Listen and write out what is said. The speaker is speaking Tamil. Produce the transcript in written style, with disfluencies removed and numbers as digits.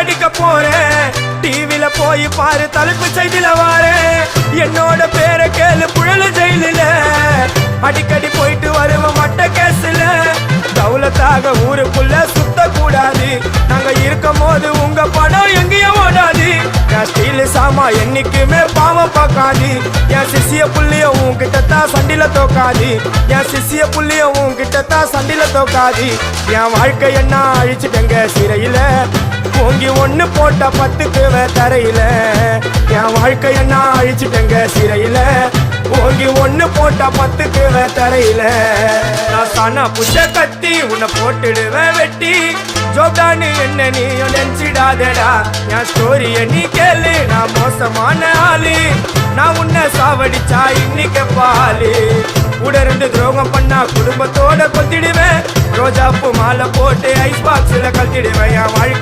அடிக்க போறேன். டிவில போய் பாரு தலைப்பு செய்தில வாரு. என்னோட பேரை கேளு புழல ஜெயில. அடிக்கடி போயிட்டு வருவோம் மட்ட கேஸ்ல. தௌலத்தாக ஊருக்குள்ள சுத்த கூடாது. நாங்க இருக்கும் போது உங்க படம் எங்கேயும் ஓடாது. என் ஸ்டீல் சாமா என்னைக்குமே பாவம் பார்க்காது. என் சிசிய புள்ளிய உன்கிட்ட தான் சண்டில தோக்காது. என் சிசிய புள்ளிய உன்கிட்ட தான் சண்டில தோக்காது. என் வாழ்க்கை என்ன அழிச்சுட்டங்க சிறையில. ஓங்கி ஒண்ணு போட்ட 10க்கு தரையில. என் வாழ்க்கை என்ன அழிச்சுட்டங்க சிறையில. ஓங்கி ஒண்ணு போட்ட 10க்கு தரையில. நான் சானா புஷ கத்தி உன்னை போட்டுடுவேன் வெட்டி. ஜோப்டானு என்ன நீ நினைச்சிடாதடா. என் ஸ்டோரிய நீ கேளு. நான் மோசமான ஆளு. நான் உன்னை சாவடிச்சா இன்னைக்கு பாலு. உடருந்து துரோகம் பண்ணா குடும்பத்தோட கொத்திடுவேன். ரோஜாப்பு மாலை போட்டு ஐஸ் பாக்ஸ்ல கழட்டிடுவேன். என் வாழ்க்கை